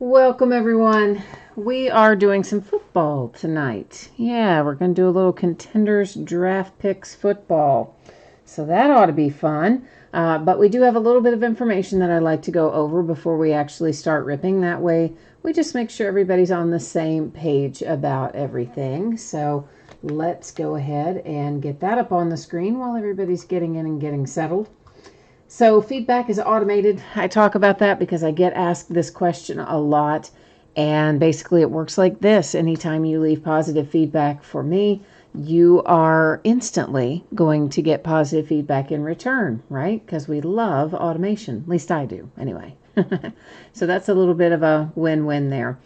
Welcome everyone. We are doing some football tonight. Yeah, we're going to do a little Contenders Draft Picks football. So that ought to be fun. But we do have a little bit of information that I'd like to go over before we actually start ripping. That way we just make sure everybody's on the same page about everything. So let's go ahead and get that up on the screen while everybody's getting in and getting settled. So feedback is automated. I talk about that because I get asked this question a lot. And basically it works like this. Anytime you leave positive feedback for me, you are instantly going to get positive feedback in return, right? Because we love automation. At least I do, anyway. So that's a little bit of a win-win there.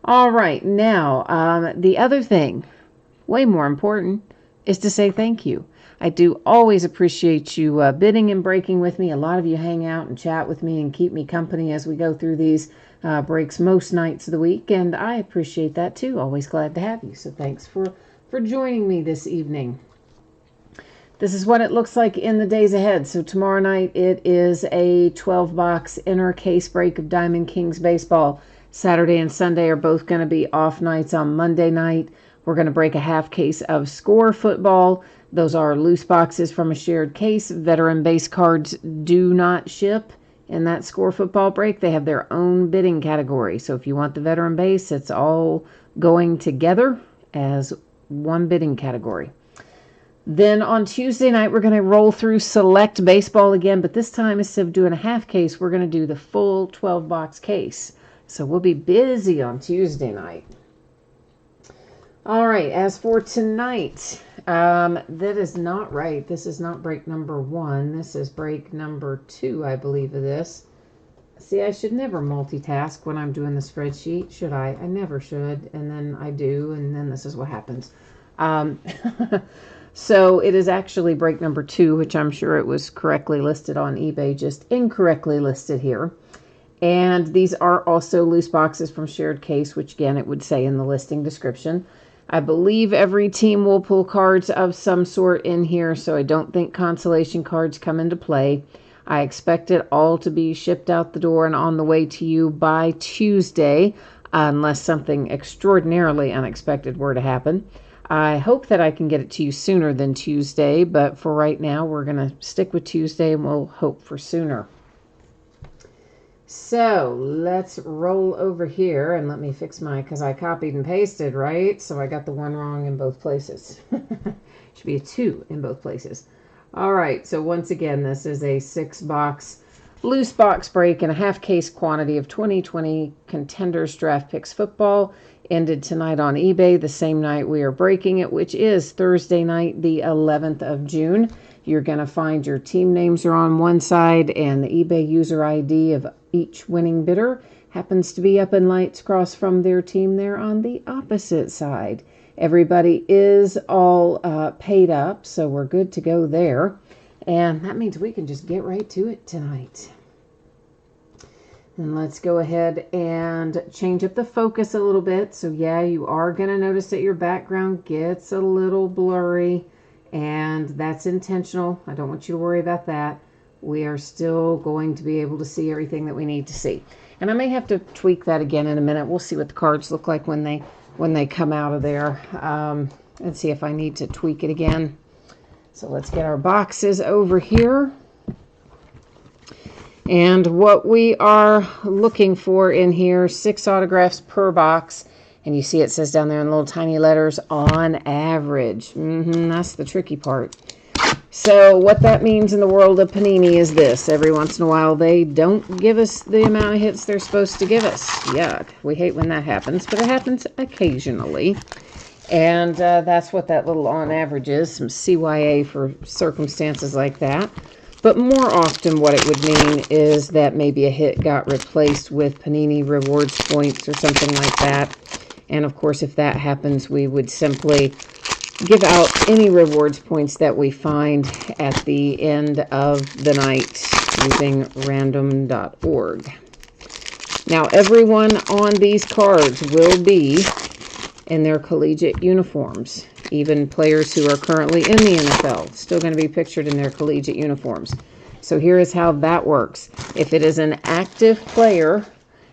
All right, now the other thing, way more important, is to say thank you. I do always appreciate you bidding and breaking with me. A lot of you hang out and chat with me and keep me company as we go through these breaks most nights of the week, and I appreciate that too. Always glad to have you. So thanks for joining me this evening. This is what it looks like in the days ahead. So tomorrow night it is a 12-box inner case break of Diamond Kings baseball. Saturday and Sunday are both going to be off nights. On Monday night, we're going to break a half case of Score football. Those are loose boxes from a shared case. Veteran base cards do not ship in that Score football break. They have their own bidding category. So if you want the veteran base, it's all going together as one bidding category. Then on Tuesday night, we're going to roll through select baseball again, but this time instead of doing a half case, we're going to do the full 12-box case. So we'll be busy on Tuesday night. All right, as for tonight, that is not right. This is not break number 1. This is break number 2, I believe of this. See, I should never multitask when I'm doing the spreadsheet, should I? I never should, and then I do, and then this is what happens. So it is actually break number 2, which I'm sure it was correctly listed on eBay, just incorrectly listed here. And these are also loose boxes from shared case, which again, it would say in the listing description. I believe every team will pull cards of some sort in here, so I don't think consolation cards come into play. I expect it all to be shipped out the door and on the way to you by Tuesday, unless something extraordinarily unexpected were to happen. I hope that I can get it to you sooner than Tuesday, but for right now, we're going to stick with Tuesday and we'll hope for sooner. So let's roll over here and let me fix because I copied and pasted, right? So I got the 1 wrong in both places. Should be a 2 in both places. All right, so once again, this is a 6-box loose box break and a half case quantity of 2020 Contenders Draft Picks football. Ended tonight on eBay, the same night we are breaking it, which is Thursday night, the 11th of June. You're going to find your team names are on one side and the eBay user ID of each winning bidder happens to be up in lights across from their team there on the opposite side. Everybody is all paid up, so we're good to go there. And that means we can just get right to it tonight. And let's go ahead and change up the focus a little bit. So yeah, you are going to notice that your background gets a little blurry, and that's intentional. I don't want you to worry about that. We are still going to be able to see everything that we need to see. And I may have to tweak that again in a minute. We'll see what the cards look like when they come out of there, and see if I need to tweak it again. So let's get our boxes over here. And what we are looking for in here, 6 autographs per box. And you see it says down there in little tiny letters, on average. That's the tricky part. So what that means in the world of Panini is this. Every once in a while, they don't give us the amount of hits they're supposed to give us. Yuck. We hate when that happens, but it happens occasionally. And that's what that little on average is, some CYA for circumstances like that. But more often what it would mean is that maybe a hit got replaced with Panini rewards points or something like that. And of course, if that happens, we would simply give out any rewards points that we find at the end of the night using random.org. Now, everyone on these cards will be in their collegiate uniforms. Even players who are currently in the NFL still going to be pictured in their collegiate uniforms. So here is how that works. If it is an active player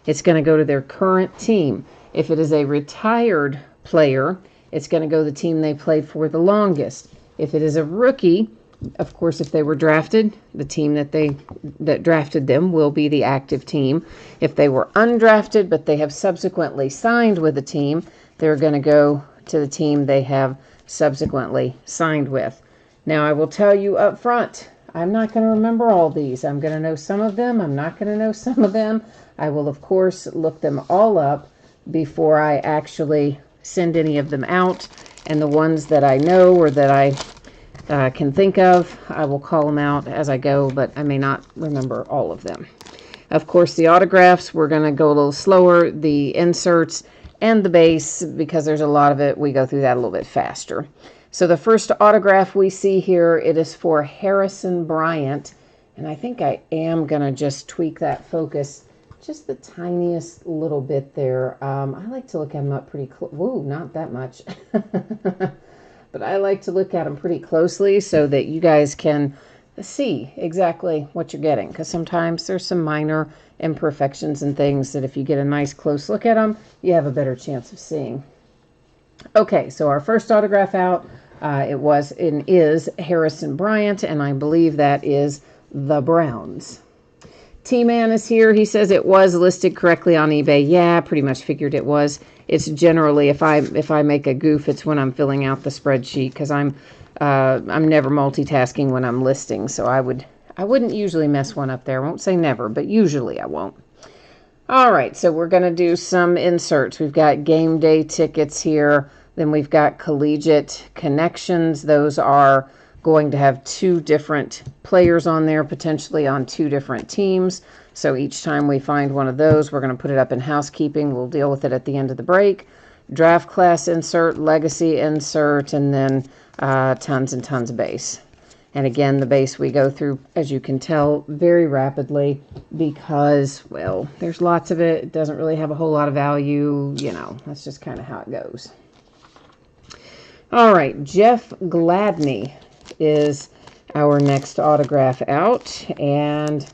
it's going to go to their current team. If it is a retired player, it's going to go to the team they played for the longest. If it is a rookie, of course, if they were drafted, the team that drafted them will be the active team. If they were undrafted, but they have subsequently signed with a team, they're going to go to the team they have subsequently signed with. Now, I will tell you up front, I'm not going to remember all these. I'm going to know some of them. I'm not going to know some of them. I will, of course, look them all up before I actually send any of them out. And the ones that I know or that I can think of, I will call them out as I go, but I may not remember all of them. Of course, the autographs, we're going to go a little slower. The inserts and the base, because there's a lot of it, we go through that a little bit faster. So the first autograph we see here, it is for Harrison Bryant. And I think I am going to just tweak that focus just the tiniest little bit there. I like to look at them up pretty close. Whoa, not that much. But I like to look at them pretty closely so that you guys can see exactly what you're getting. Because sometimes there's some minor imperfections and things that if you get a nice close look at them, you have a better chance of seeing. Okay, so our first autograph out, it was and is Harrison Bryant, and I believe that is the Browns. T-Man is here. He says it was listed correctly on eBay. Yeah, pretty much figured it was. It's generally, if I make a goof, it's when I'm filling out the spreadsheet, because I'm never multitasking when I'm listing, so I wouldn't usually mess one up there. I won't say never, but usually I won't. All right, so we're going to do some inserts. We've got game day tickets here. Then we've got collegiate connections. Those are going to have 2 different players on there, potentially on 2 different teams. So each time we find one of those, we're going to put it up in housekeeping. We'll deal with it at the end of the break. Draft class insert, legacy insert, and then tons and tons of base. And again, the base we go through, as you can tell, very rapidly because, well, there's lots of it. It doesn't really have a whole lot of value. You know, that's just kind of how it goes. All right, Jeff Gladney is our next autograph out, and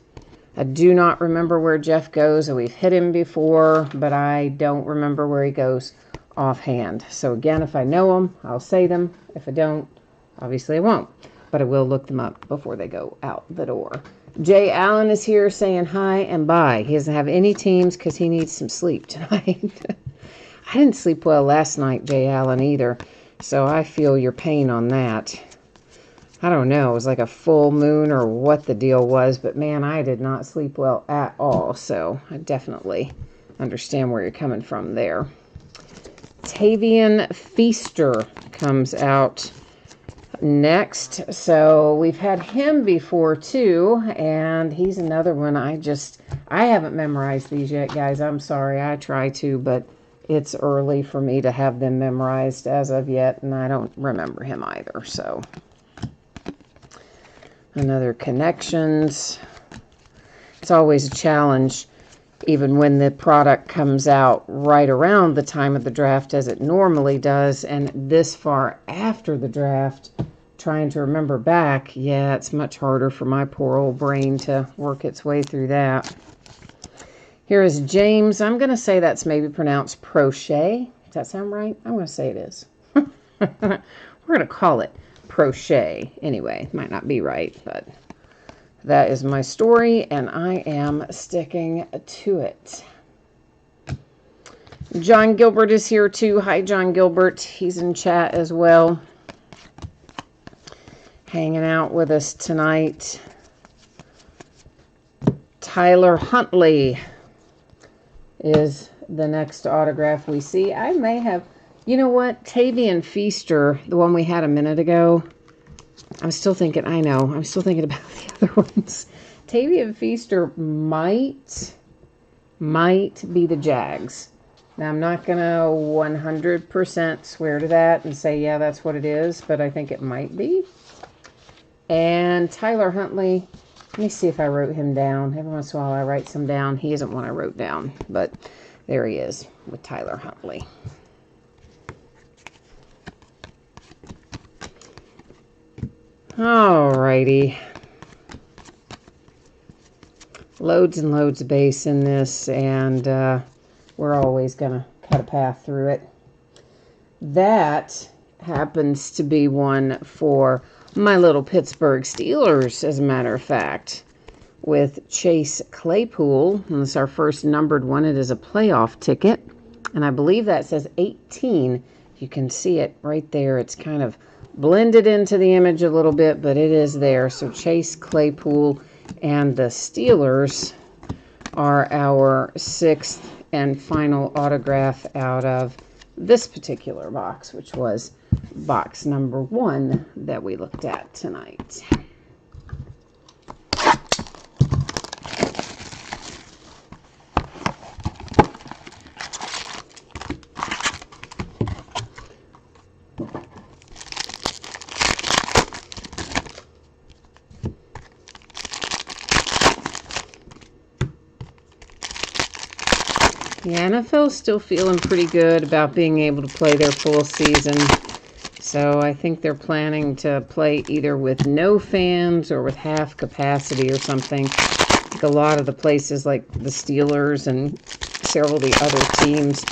I do not remember where Jeff goes. We've hit him before, but I don't remember where he goes offhand. So again, if I know them, I'll say them. If I don't, obviously I won't, but I will look them up before they go out the door. Jay Allen is here saying hi and bye. He doesn't have any teams because he needs some sleep tonight. I didn't sleep well last night, Jay Allen, either, so I feel your pain on that. I don't know, it was like a full moon or what the deal was, but man, I did not sleep well at all, so I definitely understand where you're coming from there. Tavian Feaster comes out next. So we've had him before too, and he's another one I haven't memorized these yet, guys. I'm sorry, I try to, but it's early for me to have them memorized as of yet, and I don't remember him either, so. Another connections. It's always a challenge, even when the product comes out right around the time of the draft as it normally does, and this far after the draft, trying to remember back, yeah, it's much harder for my poor old brain to work its way through that. Here is James. I'm going to say that's maybe pronounced Prochet. Does that sound right? I'm going to say it is. We're going to call it Prochet. Anyway, might not be right, but that is my story, and I am sticking to it. John Gilbert is here too. Hi, John Gilbert. He's in chat as well, hanging out with us tonight. Tyler Huntley is the next autograph we see. I may have, you know what, Tavian Feaster, the one we had a minute ago, I'm still thinking about the other ones. Tavian Feaster might be the Jags. Now, I'm not going to 100% swear to that and say, yeah, that's what it is, but I think it might be. And Tyler Huntley, let me see if I wrote him down. Every once in a while I write some down. He isn't one I wrote down, but there he is with Tyler Huntley. Alrighty. loads and loads of base in this, and we're always going to cut a path through it. That happens to be one for my little Pittsburgh Steelers, as a matter of fact, with Chase Claypool. And this is our first numbered one. It is a playoff ticket, and I believe that says 18. You can see it right there. It's kind of blended into the image a little bit, but it is there. So Chase Claypool and the Steelers are our 6th and final autograph out of this particular box, which was box number 1 that we looked at tonight. The NFL's still feeling pretty good about being able to play their full season. So I think they're planning to play either with no fans or with half capacity or something. I think a lot of the places like the Steelers and several of the other teams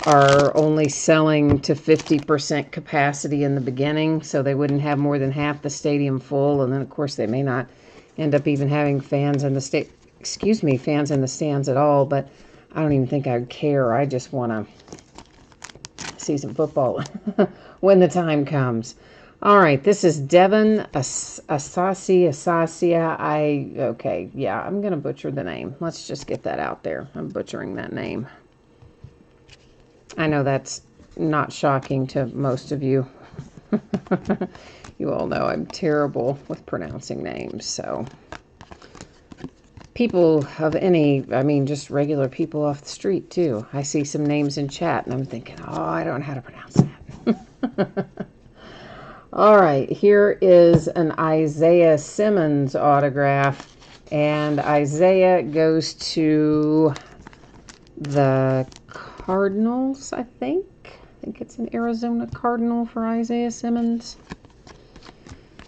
are only selling to 50% capacity in the beginning, so they wouldn't have more than half the stadium full. And then, of course, they may not end up even having fans in the fans in the stands at all. But I don't even think I'd care. I just want to see some football when the time comes. All right, this is Devin Asasia. Okay, yeah, I'm going to butcher the name. Let's just get that out there. I'm butchering that name. I know that's not shocking to most of you. You all know I'm terrible with pronouncing names, so people of just regular people off the street, too. I see some names in chat, and I'm thinking, oh, I don't know how to pronounce that. All right, here is an Isaiah Simmons autograph, and Isaiah goes to the Cardinals, I think. I think it's an Arizona Cardinal for Isaiah Simmons.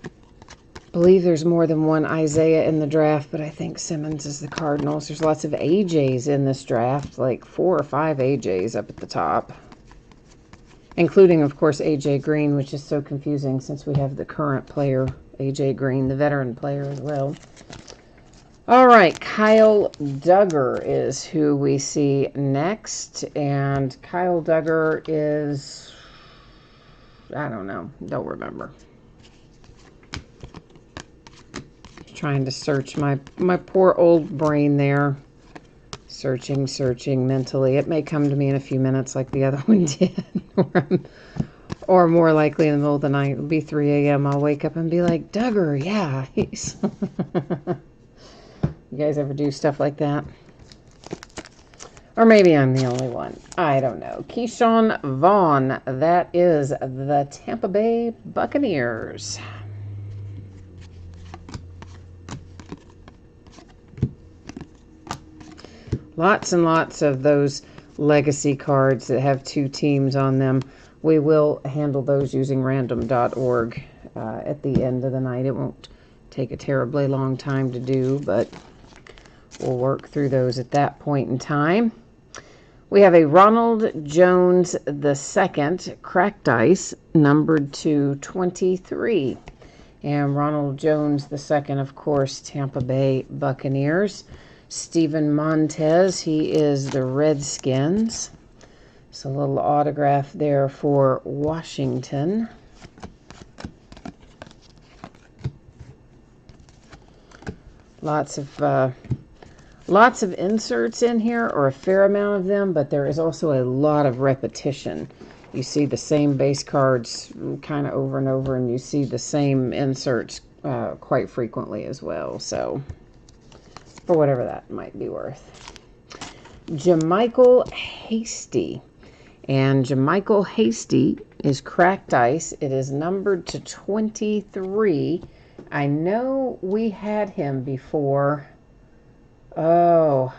I believe there's more than one Isaiah in the draft, but I think Simmons is the Cardinals. There's lots of AJs in this draft, like 4 or 5 AJs up at the top, including, of course, AJ Green, which is so confusing since we have the current player, AJ Green, the veteran player as well. All right, Kyle Duggar is who we see next, and Kyle Duggar is, I don't know, don't remember. Trying to search my poor old brain there. Searching mentally. It may come to me in a few minutes like the other one did. Or more likely in the middle of the night. It'll be 3 a.m. I'll wake up and be like, Duggar, yeah. He's You guys ever do stuff like that? Or maybe I'm the only one. I don't know. Keyshawn Vaughn. That is the Tampa Bay Buccaneers. Lots and lots of those legacy cards that have 2 teams on them. We will handle those using random.org at the end of the night. It won't take a terribly long time to do, but we'll work through those at that point in time. We have a Ronald Jones II cracked ice, numbered to 23. And Ronald Jones II, of course, Tampa Bay Buccaneers. Steven Montez, he is the Redskins. So a little autograph there for Washington. Lots of inserts in here, or a fair amount of them, but there is also a lot of repetition. You see the same base cards kind of over and over, and you see the same inserts quite frequently as well. So for whatever that might be worth. JaMycal Hasty. And JaMycal Hasty is cracked ice. It is numbered to 23. I know we had him before. Oh.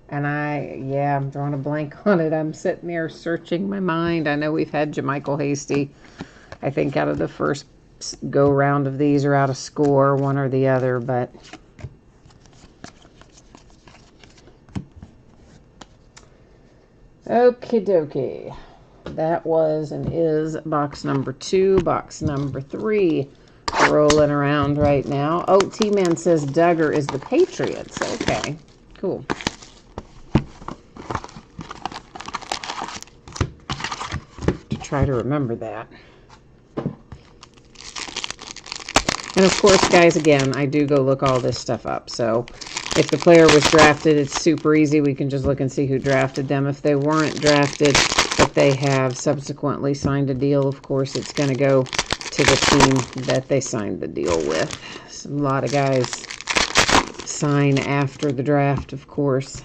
And I'm drawing a blank on it. I'm sitting there searching my mind. I know we've had JaMycal Hasty, I think, out of the first go round of these, or out of score, one or the other, but Okie dokie. That was and is box number 2. Box number 3 rolling around right now. Oh, T-Man says Duggar is the Patriots. Okay, cool. To try to remember that. And of course, guys, again, I do go look all this stuff up. So if the player was drafted, it's super easy. We can just look and see who drafted them. If they weren't drafted, but they have subsequently signed a deal, of course, it's going to go to the team that they signed the deal with. So a lot of guys sign after the draft, of course.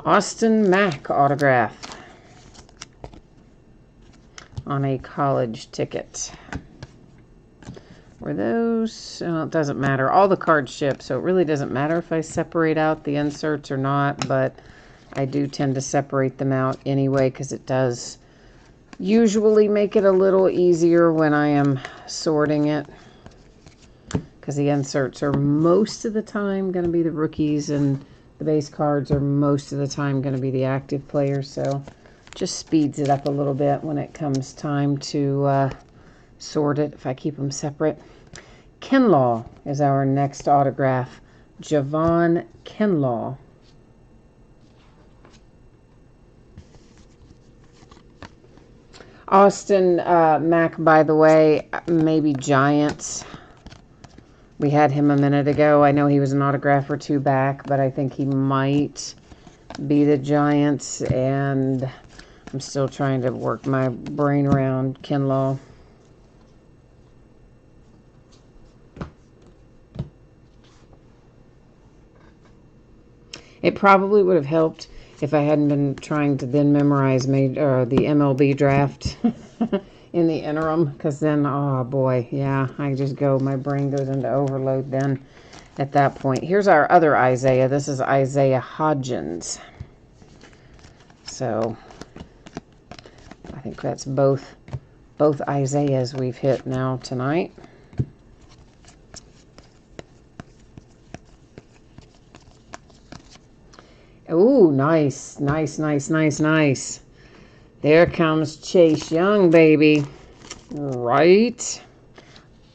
Austin Mack autograph on a college ticket. Were those, well, it doesn't matter. All the cards ship, so it really doesn't matter if I separate out the inserts or not, but I do tend to separate them out anyway because it does usually make it a little easier when I am sorting it, because the inserts are most of the time going to be the rookies and the base cards are most of the time going to be the active players, so just speeds it up a little bit when it comes time to sort it if I keep them separate. Kinlaw is our next autograph. Javon Kinlaw. Austin Mack, by the way, maybe Giants. We had him a minute ago. I know he was an autograph or 2 back, but I think he might be the Giants, and I'm still trying to work my brain around Kinlaw. It probably would have helped if I hadn't been trying to then memorize the MLB draft in the interim, because then, oh boy, yeah, I just go, my brain goes into overload then at that point. Here's our other Isaiah. This is Isaiah Hodgins. So I think that's both Isaiahs we've hit now tonight. Ooh, nice, nice, nice, nice, nice. There comes Chase Young, baby. Right.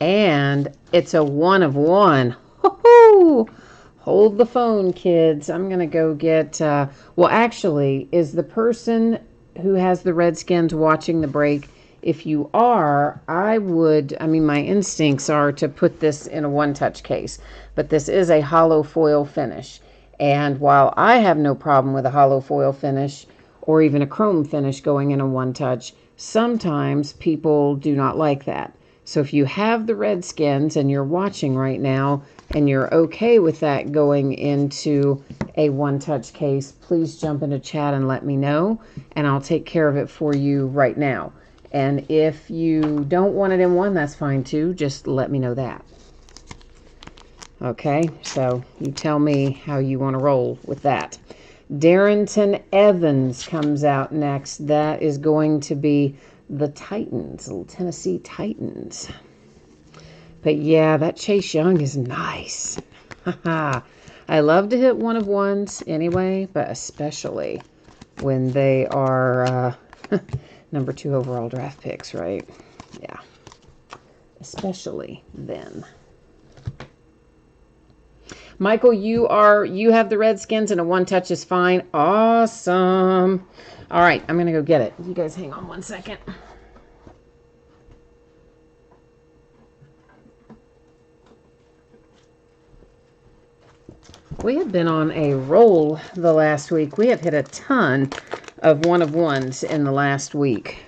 And it's a 1 of 1. Woohoo! Hold the phone, kids. I'm going to go get... well, actually, is the person who has the Redskins watching the break? If you are, my instincts are to put this in a one-touch case. But this is a hollow foil finish. And while I have no problem with a hollow foil finish or even a chrome finish going in a one-touch, sometimes people do not like that. So if you have the Redskins and you're watching right now and you're okay with that going into a one-touch case, please jump into chat and let me know, and I'll take care of it for you right now. And if you don't want it in one, that's fine too. Just let me know that. Okay, so you tell me how you want to roll with that. Darrington Evans comes out next. That is going to be the Titans, little Tennessee Titans. But yeah, that Chase Young is nice. I love to hit 1 of 1s anyway, but especially when they are number 2 overall draft picks, right? Yeah, especially then. Michael, you have the Redskins and a one-touch is fine. Awesome. All right, I'm going to go get it. You guys hang on 1 second. We have been on a roll the last week. We have hit a ton of 1 of 1s in the last week.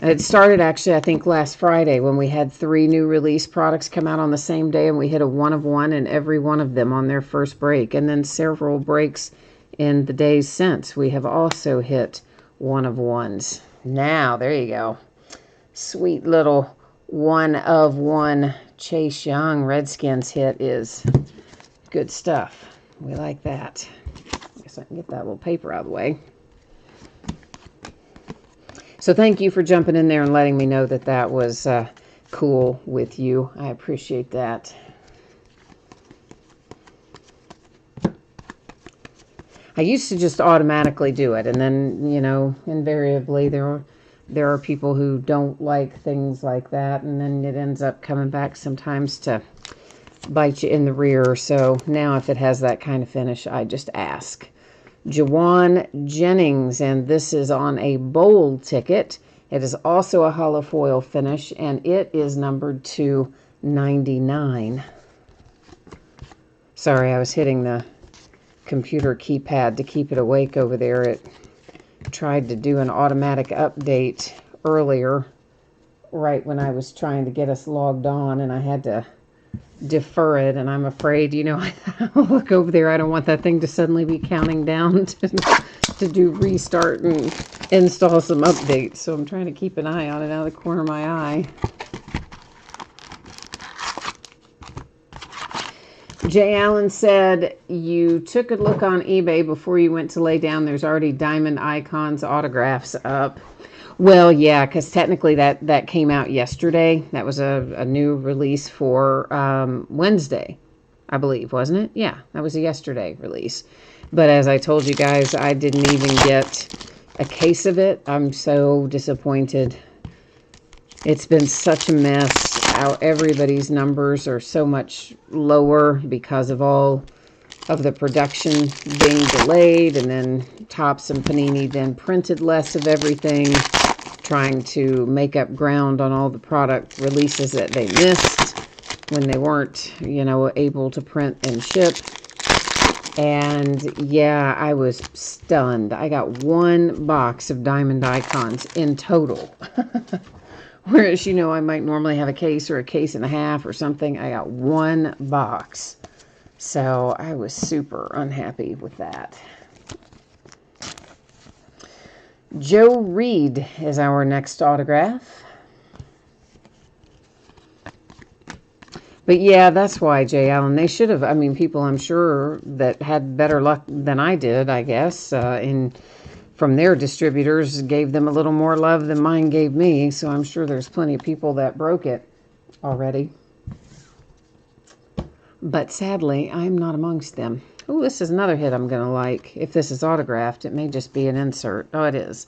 It started actually, I think, last Friday when we had 3 new release products come out on the same day, and we hit a 1 of 1 in every one of them on their first break. And then several breaks in the days since, we have also hit 1 of 1s. Now, there you go. Sweet little 1 of 1 Chase Young Redskins hit is good stuff. We like that. I guess I can get that little paper out of the way. So thank you for jumping in there and letting me know that that was cool with you. I appreciate that. I used to just automatically do it, and then, you know, invariably there are people who don't like things like that, and then it ends up coming back sometimes to bite you in the rear. So now if it has that kind of finish, I just ask. Jawan Jennings, and this is on a bold ticket. It is also a hollow foil finish, and it is numbered to 99. Sorry, I was hitting the computer keypad to keep it awake over there. It tried to do an automatic update earlier, right when I was trying to get us logged on, and I had to defer it, and I'm afraid, you know, I look over there, I don't want that thing to suddenly be counting down to do restart and install some updates, so I'm trying to keep an eye on it out of the corner of my eye. Jay Allen said, you took a look on eBay before you went to lay down. There's already Diamond Icons autographs up. Well, yeah, because technically that came out yesterday. That was a new release for Wednesday, I believe, wasn't it? Yeah, that was a yesterday release. But as I told you guys, I didn't even get a case of it. I'm so disappointed. It's been such a mess. How everybody's numbers are so much lower because of all of the production being delayed, and then Topps and Panini then printed less of everything, trying to make up ground on all the product releases that they missed when they weren't, you know, able to print and ship. And yeah, I was stunned. I got one box of Diamond Icons in total. Whereas, you know, I might normally have a case or a case and a half or something. I got one box. So I was super unhappy with that. Joe Reed is our next autograph. But yeah, that's why, Jay Allen, they should have, I mean, people I'm sure that had better luck than I did, I guess, from their distributors, gave them a little more love than mine gave me. So I'm sure there's plenty of people that broke it already. But sadly, I'm not amongst them. Oh, this is another hit I'm going to like. If this is autographed, it may just be an insert. Oh, it is.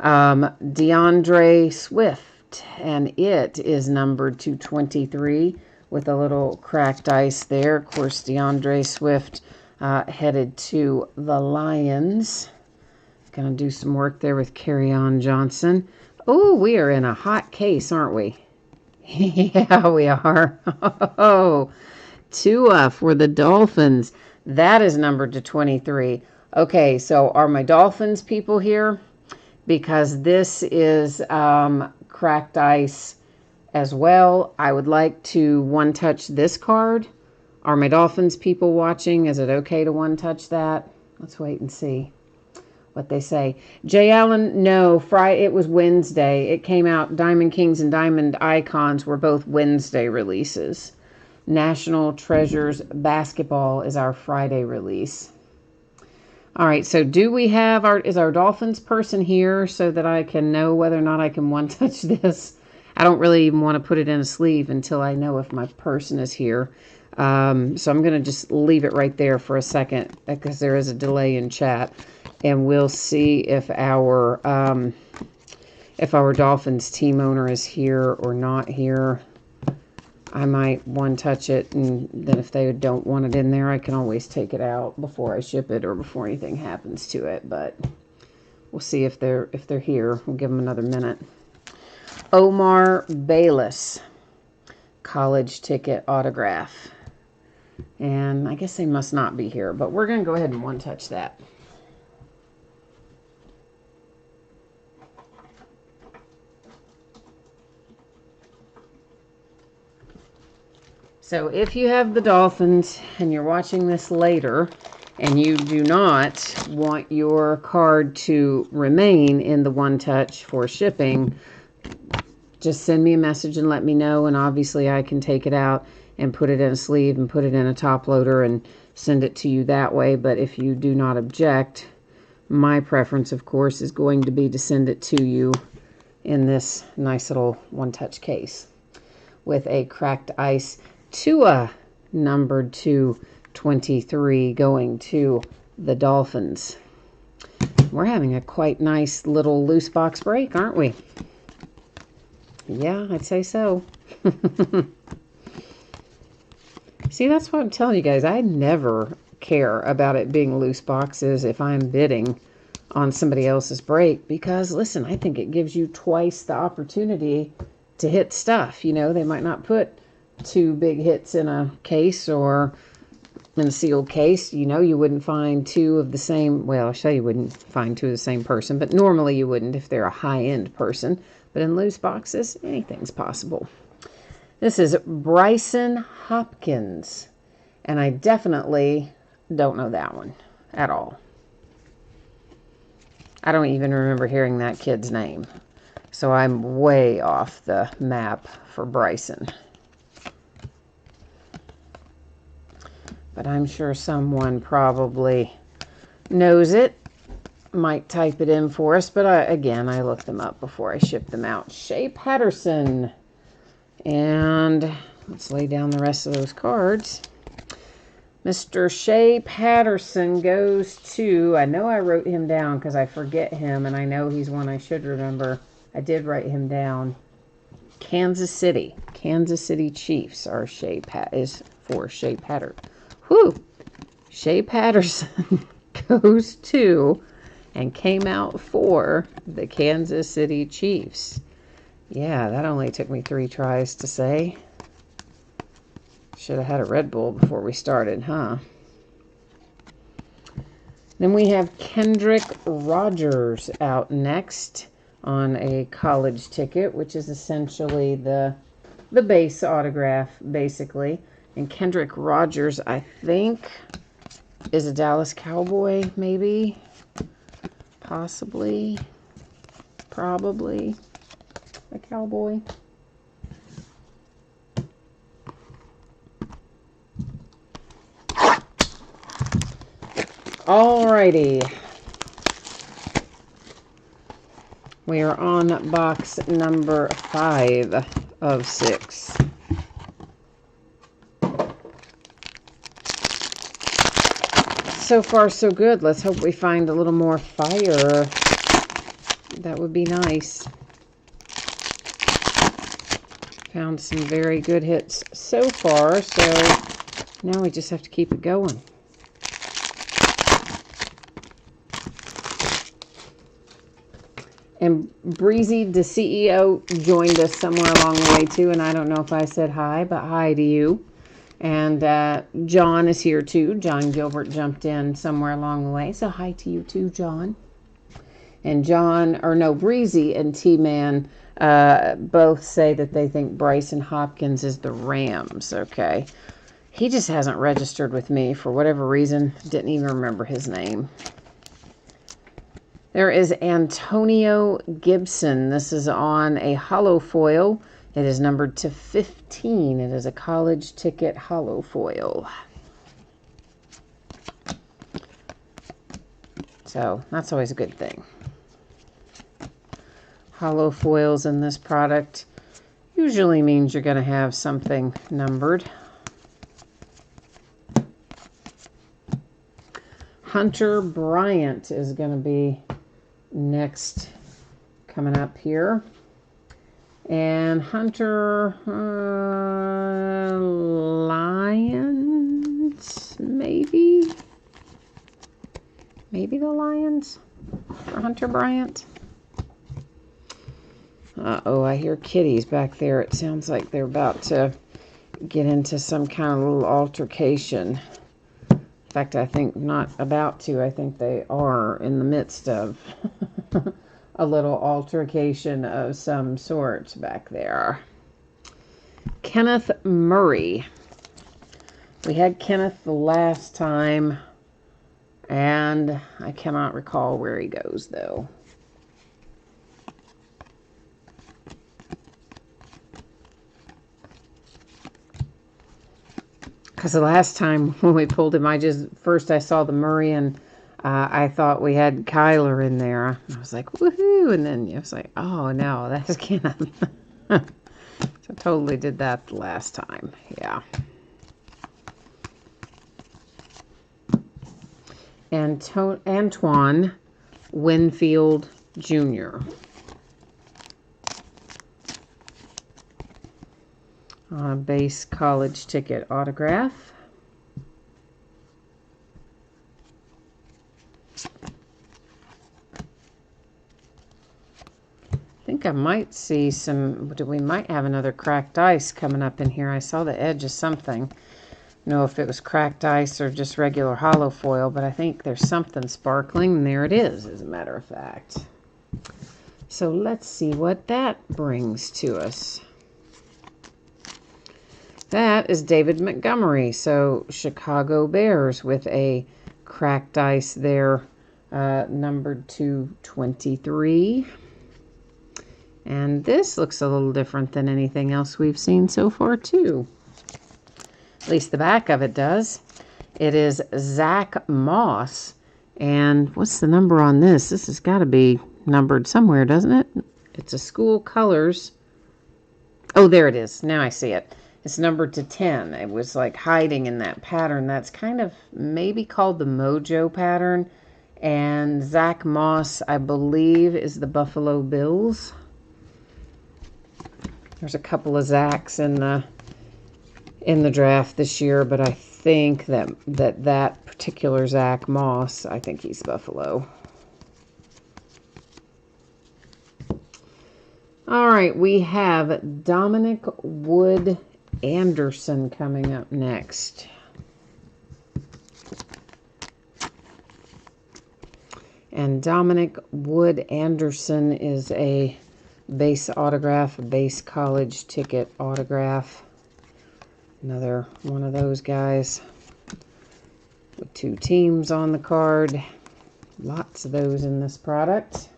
DeAndre Swift, and it is numbered to 23 with a little cracked ice there. Of course, DeAndre Swift headed to the Lions. Going to do some work there with Kerryon Johnson. Oh, we are in a hot case, aren't we? Yeah, we are. Oh, Tua for the Dolphins. That is numbered to 23. Okay, so are my Dolphins people here? Because this is cracked ice as well. I would like to one-touch this card. Are my Dolphins people watching? Is it okay to one-touch that? Let's wait and see what they say. Jay Allen, no, Friday, it was Wednesday. It came out, Diamond Kings and Diamond Icons were both Wednesday releases. National Treasures Basketball is our Friday release. All right, so do we have is our Dolphins person here so that I can know whether or not I can one-touch this? I don't really even want to put it in a sleeve until I know if my person is here. So I'm going to just leave it right there for a second because there is a delay in chat. And we'll see if our Dolphins team owner is here or not here. I might one-touch it, and then if they don't want it in there, I can always take it out before I ship it or before anything happens to it. But we'll see if they're here. We'll give them another minute. Omar Bayless, college ticket autograph. And I guess they must not be here, but we're going to go ahead and one-touch that. So if you have the Dolphins and you're watching this later and you do not want your card to remain in the one touch for shipping, just send me a message and let me know, and obviously I can take it out and put it in a sleeve and put it in a top loader and send it to you that way. But if you do not object, my preference, of course, is going to be to send it to you in this nice little one-touch case with a cracked ice Tua numbered to 23 going to the Dolphins. We're having a quite nice little loose box break, aren't we? Yeah, I'd say so. See, that's what I'm telling you guys. I never care about it being loose boxes if I'm bidding on somebody else's break because, listen, I think it gives you twice the opportunity to hit stuff. You know, they might not put 2 big hits in a case or in a sealed case. You know, you wouldn't find 2 of the same, well, I'll show you wouldn't find 2 of the same person, but normally you wouldn't if they're a high-end person. But in loose boxes, anything's possible. This is Bryson Hopkins, and I definitely don't know that one at all. I don't even remember hearing that kid's name, so I'm way off the map for Bryson. But I'm sure someone probably knows it, might type it in for us, but again, I looked them up before I shipped them out. Shea Patterson. And let's lay down the rest of those cards. Mr. Shea Patterson goes to, I know I wrote him down because I forget him, and I know he's one I should remember. I did write him down. Kansas City. Kansas City Chiefs are is for Shea Patterson. Whew! Shea Patterson goes to and came out for the Kansas City Chiefs. Yeah, that only took me 3 tries to say. Should have had a Red Bull before we started, huh? Then we have Kendrick Rogers out next on a college ticket, which is essentially the base autograph, basically. And Kendrick Rogers, I think, is a Dallas Cowboy, maybe, possibly, probably a Cowboy. Alrighty. We are on box number 5 of 6. So far, so good. Let's hope we find a little more fire. That would be nice. Found some very good hits so far, so now we just have to keep it going. And Breezy, the CEO, joined us somewhere along the way too, and I don't know if I said hi, but hi to you. And John is here too. John Gilbert jumped in somewhere along the way, so hi to you too, John. And Breezy and T-Man both say that they think Bryson Hopkins is the Rams, okay? He just hasn't registered with me for whatever reason. Didn't even remember his name. There is Antonio Gibson. This is on a hollow foil. It is numbered to 15. It is a college ticket hollow foil. So that's always a good thing. Hollow foils in this product usually means you're going to have something numbered. Hunter Bryant is going to be next coming up here. And Hunter Lions, maybe? Maybe the Lions for Hunter Bryant. Uh-oh, I hear kitties back there. It sounds like they're about to get into some kind of little altercation. In fact, I think not about to. I think they are in the midst of a little altercation of some sort back there. Kenneth Murray. We had Kenneth the last time, and I cannot recall where he goes, though. Because the last time when we pulled him, I saw the Murray, and I thought we had Kyler in there. I was like, woohoo! And then it was like, oh no, that's Kenneth. So totally did that the last time. Yeah. And Antoine Winfield Jr. Base college ticket autograph. I think I might see we might have another cracked ice coming up in here. I saw the edge of something. Know if it was cracked ice or just regular hollow foil, but I think there's something sparkling, and there it is, as a matter of fact. So let's see what that brings to us. That is David Montgomery, so Chicago Bears with a cracked ice there, numbered to 23. And this looks a little different than anything else we've seen so far, too. At least the back of it does. It is Zach Moss. And what's the number on this? This has got to be numbered somewhere, doesn't it? It's a school colors. Oh, there it is. Now I see it. It's numbered to 10. It was like hiding in that pattern. That's kind of maybe called the Mojo pattern. And Zach Moss, I believe, is the Buffalo Bills. There's a couple of Zachs in the draft this year, but I think that particular Zach Moss, I think he's Buffalo. All right, we have Dominic Wood Anderson coming up next. And Dominic Wood Anderson is a base autograph, a base college ticket autograph. Another one of those guys with 2 teams on the card. Lots of those in this product.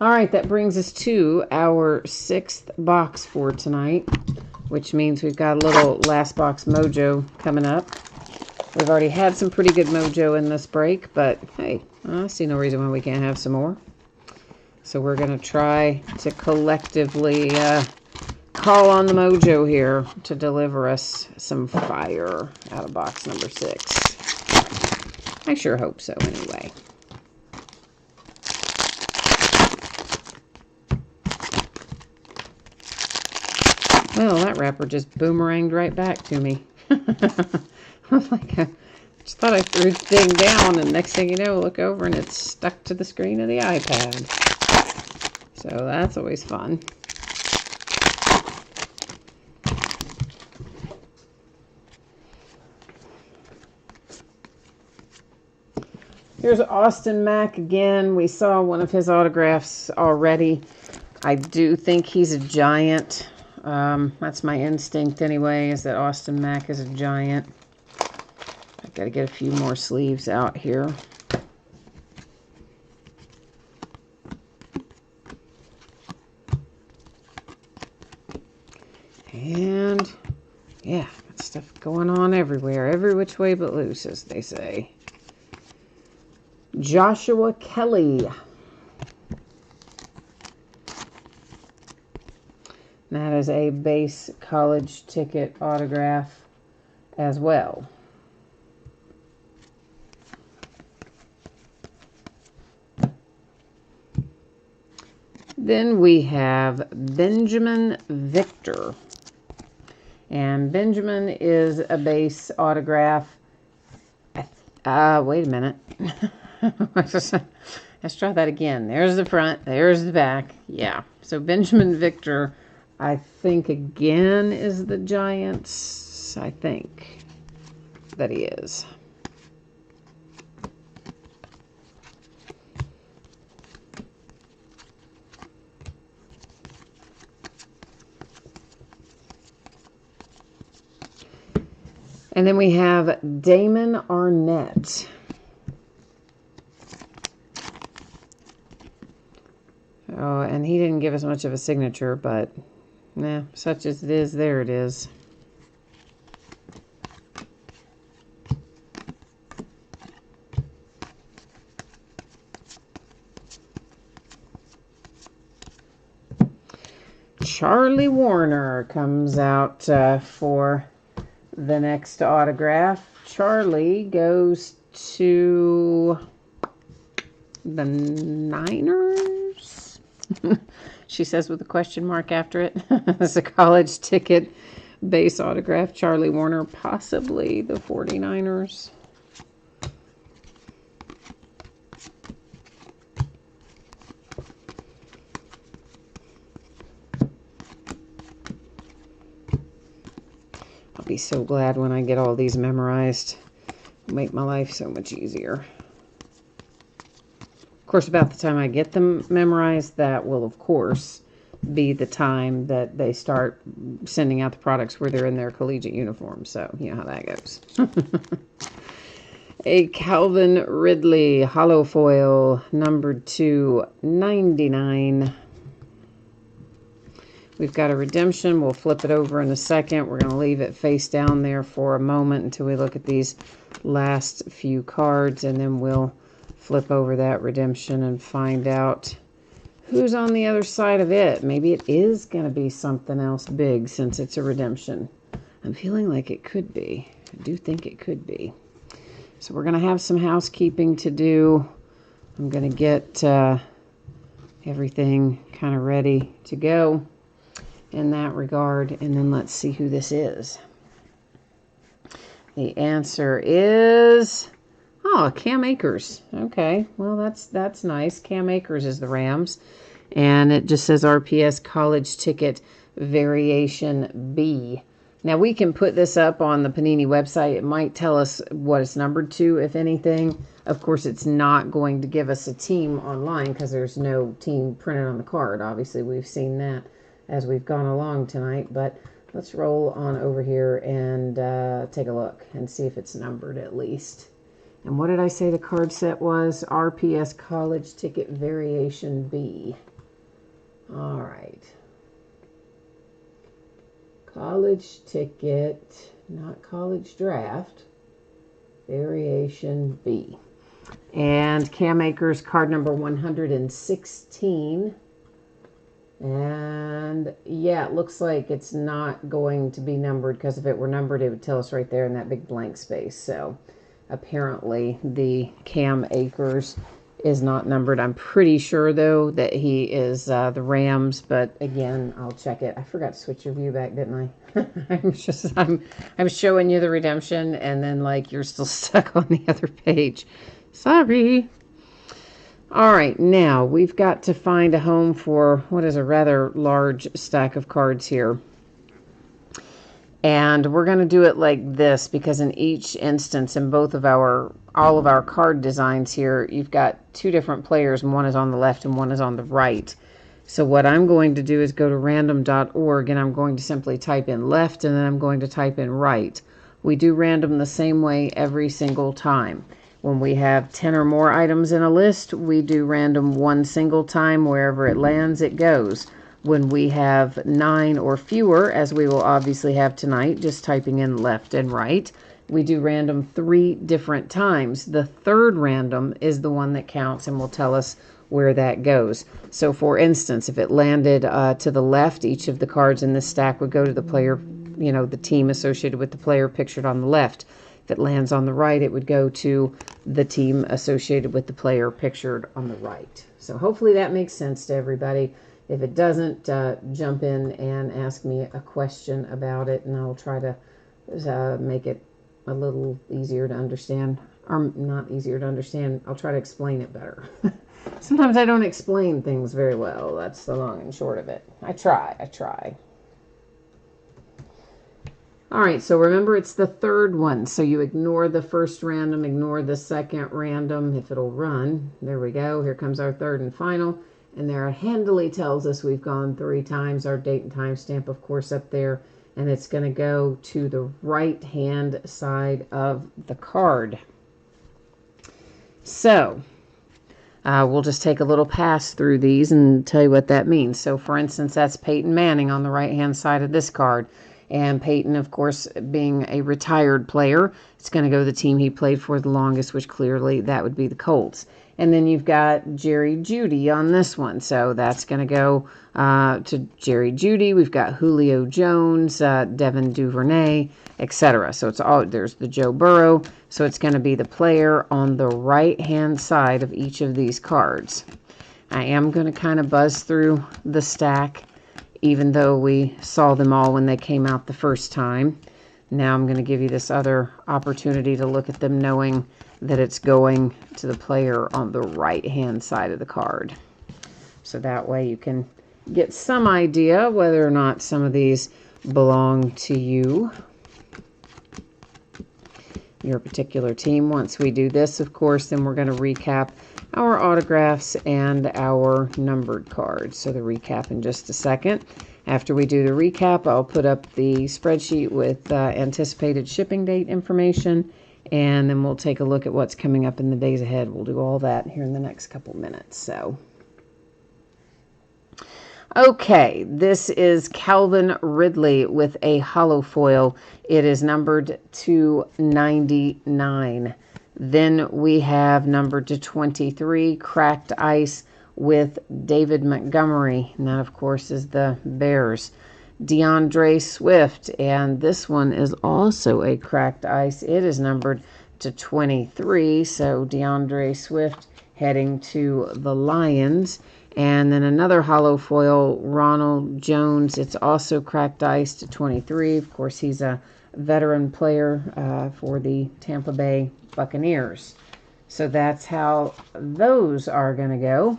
All right, that brings us to our 6th box for tonight, which means we've got a little last box mojo coming up. We've already had some pretty good mojo in this break, but hey, I see no reason why we can't have some more. So we're going to try to collectively call on the mojo here to deliver us some fire out of box number 6. I sure hope so anyway. Well, that wrapper just boomeranged right back to me. I'm like, I just thought I threw the thing down, and next thing you know, look over and it's stuck to the screen of the iPad. So that's always fun. Here's Austin Mack again. We saw one of his autographs already. I do think he's a giant. That's my instinct anyway, is that Austin Mack is a giant. I've got to get a few more sleeves out here. And yeah, got stuff going on everywhere. Every which way but loose, as they say. Joshua Kelly. That is a base college ticket autograph as well. Then we have Benjamin Victor. And Benjamin is a base autograph. Wait a minute. Let's try that again. There's the front. There's the back. Yeah. So Benjamin Victor, I think, again, is the Giants. I think that he is. And then we have Damon Arnett. Oh, and he didn't give us much of a signature, but nah, such as it is, there it is. Charlie Warner comes out for the next autograph. Charlie goes to the Niners. She says with a question mark after it. It's a college ticket base autograph. Charlie Warner, possibly the 49ers. I'll be so glad when I get all these memorized. It'll make my life so much easier. Of course, about the time I get them memorized, that will, of course, be the time that they start sending out the products where they're in their collegiate uniform. So, you know how that goes. A Calvin Ridley hollow foil, numbered to 99. We've got a redemption. We'll flip it over in a second. We're going to leave it face down there for a moment until we look at these last few cards, and then we'll flip over that redemption and find out who's on the other side of it. Maybe it is going to be something else big since it's a redemption. I'm feeling like it could be. I do think it could be. So we're going to have some housekeeping to do. I'm going to get everything kind of ready to go in that regard, and then let's see who this is. The answer is, oh, Cam Akers. Okay, well, that's nice. Cam Akers is the Rams, and it just says RPS College Ticket Variation B. Now, we can put this up on the Panini website. It might tell us what it's numbered to, if anything. Of course, it's not going to give us a team online because there's no team printed on the card. Obviously, we've seen that as we've gone along tonight, but let's roll on over here and take a look and see if it's numbered at least. And what did I say the card set was? RPS College Ticket Variation B. All right. College Ticket, not College Draft, Variation B. And Cam Akers, card number 116. And yeah, it looks like it's not going to be numbered, because if it were numbered, it would tell us right there in that big blank space. So apparently the Cam Akers is not numbered. I'm pretty sure, though, that he is the Rams, but again, I'll check it. I forgot to switch your view back, didn't I? I'm showing you the redemption, and then like you're still stuck on the other page. Sorry. All right, now we've got to find a home for what is a rather large stack of cards here. And we're going to do it like this, because in each instance, in all of our card designs here, you've got two different players, and one is on the left and one is on the right. So what I'm going to do is go to random.org, and I'm going to simply type in left, and then I'm going to type in right. We do random the same way every single time. When we have 10 or more items in a list, we do random one single time. Wherever it lands, it goes. When we have 9 or fewer, as we will obviously have tonight, just typing in left and right, we do random 3 different times. The third random is the one that counts and will tell us where that goes. So for instance, if it landed to the left, each of the cards in this stack would go to the player, the team associated with the player pictured on the left. If it lands on the right, it would go to the team associated with the player pictured on the right. So hopefully that makes sense to everybody. If it doesn't, jump in and ask me a question about it, and I'll try to make it a little easier to understand. Or not easier to understand, I'll try to explain it better. Sometimes I don't explain things very well. That's the long and short of it. I try. All right, so remember it's the third one. So you ignore the first random, ignore the second random, if it'll run. There we go. Here comes our third and final. And there it handily tells us we've gone 3 times. Our date and time stamp, of course, up there. And it's going to go to the right-hand side of the card. So we'll just take a little pass through these and tell you what that means. So, for instance, that's Peyton Manning on the right-hand side of this card. And Peyton, of course, being a retired player, it's going to go to the team he played for the longest, which clearly that would be the Colts. And then you've got Jerry Jeudy on this one. So that's going to go to Jerry Jeudy. We've got Julio Jones, Devin Duvernay, etc. So it's all, there's the Joe Burrow. So it's going to be the player on the right-hand side of each of these cards. I am going to kind of buzz through the stack, even though we saw them all when they came out the first time. Now I'm going to give you this other opportunity to look at them knowing that it's going to the player on the right-hand side of the card. So that way you can get some idea whether or not some of these belong to you, your particular team. Once we do this, of course, then we're going to recap our autographs and our numbered cards. So the recap in just a second. After we do the recap, I'll put up the spreadsheet with anticipated shipping date information, and then we'll take a look at what's coming up in the days ahead. We'll do all that here in the next couple minutes. So, okay, this is Calvin Ridley with a holo foil. It is numbered to 99. Then we have numbered to 23, Cracked Ice with David Montgomery. And that, of course, is the Bears. DeAndre Swift, and this one is also a Cracked Ice. It is numbered to 23, so DeAndre Swift heading to the Lions. And then another holo foil, Ronald Jones. It's also Cracked Ice to 23. Of course, he's a veteran player for the Tampa Bay Buccaneers. So that's how those are going to go.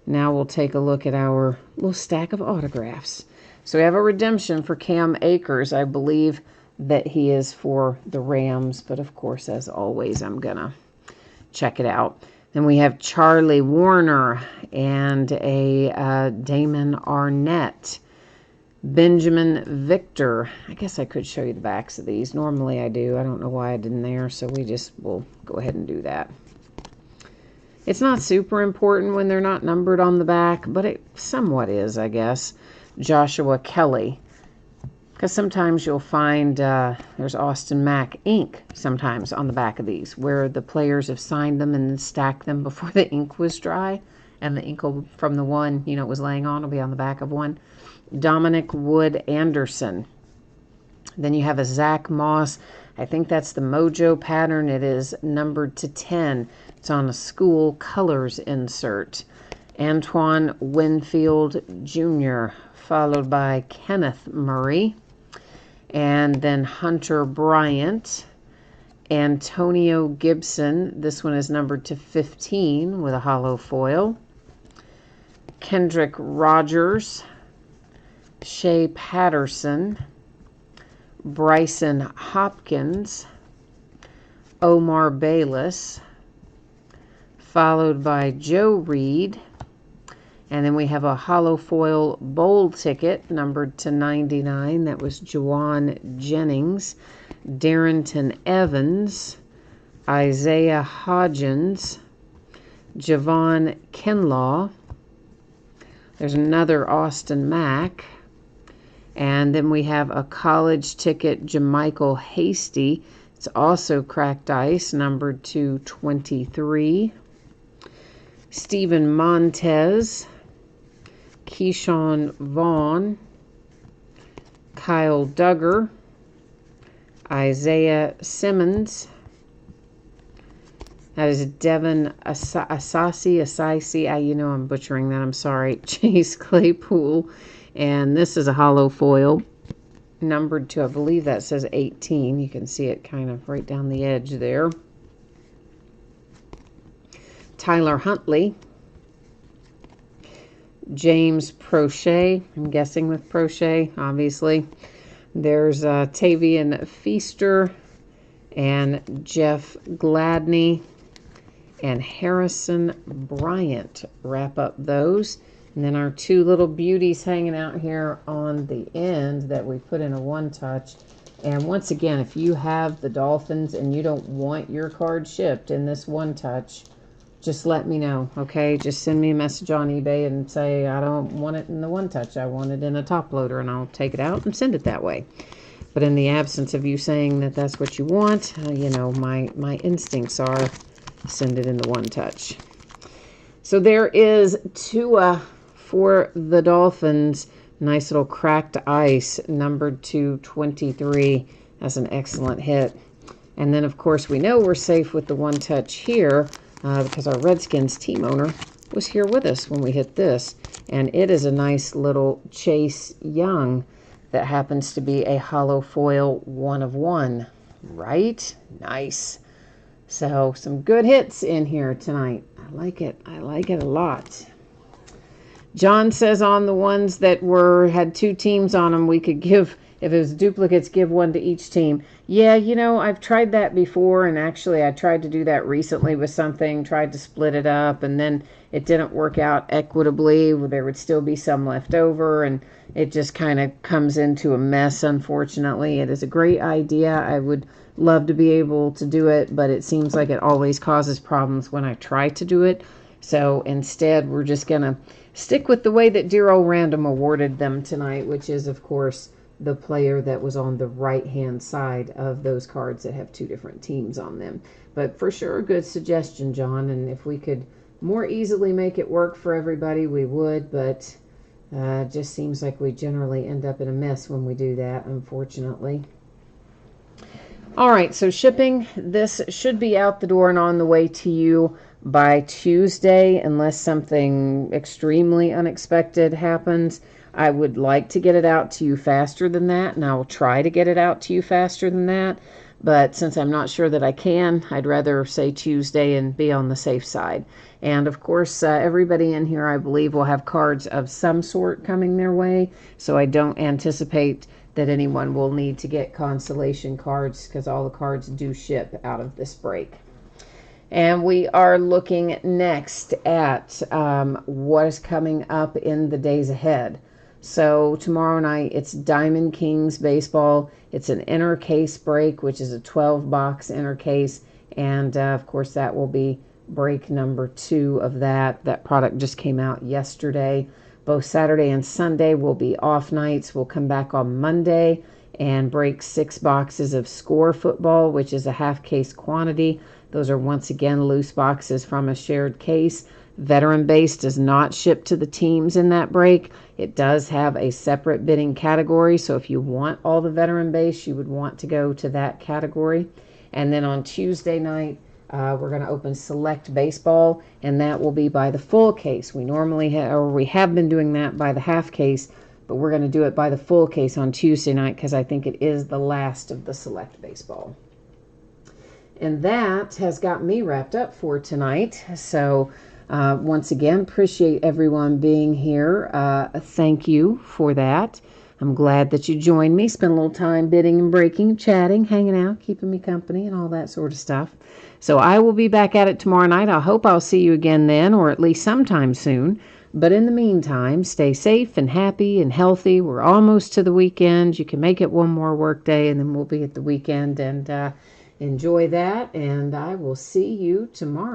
Now we'll take a look at our little stack of autographs. So we have a redemption for Cam Akers. I believe that he is for the Rams, but of course, as always, I'm going to check it out. Then we have Charlie Warner and a Damon Arnett. Benjamin Victor. I guess I could show you the backs of these. Normally I do. I don't know why I didn't there, so we just will go ahead and do that. It's not super important when they're not numbered on the back, but it somewhat is, I guess. Joshua Kelly. Because sometimes you'll find there's Austin Mack ink sometimes on the back of these, where the players have signed them and stacked them before the ink was dry. And the ink will, from the one, you know, it was laying on, will be on the back of one. Dominic Wood Anderson. Then you have a Zach Moss. I think that's the Mojo pattern. It is numbered to 10. It's on a school colors insert. Antoine Winfield Jr., followed by Kenneth Murray. And then Hunter Bryant. Antonio Gibson. This one is numbered to 15 with a holo foil. Kendrick Rogers. Shea Patterson. Bryson Hopkins. Omar Bayless. Followed by Joe Reed. And then we have a holo foil bowl ticket numbered to 99. That was Juwan Jennings. Darrington Evans. Isaiah Hodgins. Javon Kinlaw. There's another Austin Mack. And then we have a college ticket, JaMycal Hasty. It's also Cracked Ice, numbered to 23. Stephen Montez. Keyshawn Vaughn. Kyle Duggar. Isaiah Simmons. That is Devin Asasi. You know I'm butchering that, I'm sorry. Chase Claypool. And this is a holo foil, numbered to, I believe that says 18. You can see it kind of right down the edge there. Tyler Huntley. James Prochet. I'm guessing with Prochet, obviously. There's Tavian Feaster and Jeff Gladney and Harrison Bryant. Wrap up those. And then our two little beauties hanging out here on the end that we put in a one-touch. And once again, if you have the Dolphins and you don't want your card shipped in this one-touch, just let me know, okay? Just send me a message on eBay and say, I don't want it in the one-touch. I want it in a top loader, and I'll take it out and send it that way. But in the absence of you saying that that's what you want, you know, my instincts are send it in the one-touch. So there is Tua for the Dolphins. Nice little cracked ice, numbered to 23. That's an excellent hit. And then, of course, we know we're safe with the one touch here because our Redskins team owner was here with us when we hit this. And it is a nice little Chase Young that happens to be a hollow foil 1 of 1. Right? Nice. So some good hits in here tonight. I like it. I like it a lot. John says on the ones that had 2 teams on them, we could give, if it was duplicates, give 1 to each team. Yeah, I've tried that before, and actually I tried to do that recently with something, tried to split it up, and then it didn't work out equitably. There would still be some left over, and it just kind of comes into a mess, unfortunately. It is a great idea. I would love to be able to do it, but it seems like it always causes problems when I try to do it. So instead, we're just going to stick with the way that Dear Old Random awarded them tonight, which is, of course, the player that was on the right-hand side of those cards that have 2 different teams on them. But for sure, a good suggestion, John, and if we could more easily make it work for everybody, we would, but it just seems like we generally end up in a mess when we do that, unfortunately. All right, so shipping, this should be out the door and on the way to you by Tuesday, unless something extremely unexpected happens. I would like to get it out to you faster than that, and I will try to get it out to you faster than that. But since I'm not sure that I can, I'd rather say Tuesday and be on the safe side. And of course, everybody in here, I believe, will have cards of some sort coming their way. So I don't anticipate that anyone will need to get consolation cards because all the cards do ship out of this break. And we are looking next at what is coming up in the days ahead. So tomorrow night, it's Diamond Kings baseball. It's an inner case break, which is a 12-box inner case. And, of course, that will be break number 2 of that. That product just came out yesterday. Both Saturday and Sunday will be off nights. We'll come back on Monday and break 6 boxes of Score football, which is a half-case quantity. Those are, once again, loose boxes from a shared case. Veteran base does not ship to the teams in that break. It does have a separate bidding category, so if you want all the veteran base, you would want to go to that category. And then on Tuesday night, we're going to open Select Baseball, and that will be by the full case. We normally we have been doing that by the half case, but we're going to do it by the full case on Tuesday night because I think it is the last of the Select Baseball. And that has got me wrapped up for tonight. So once again, appreciate everyone being here. Thank you for that. I'm glad that you joined me, spent a little time bidding and breaking, chatting, hanging out, keeping me company, and all that sort of stuff. So I will be back at it tomorrow night. I hope I'll see you again then, or at least sometime soon. But in the meantime, stay safe and happy and healthy. We're almost to the weekend. You can make it one more work day, and then we'll be at the weekend. And enjoy that. And I will see you tomorrow.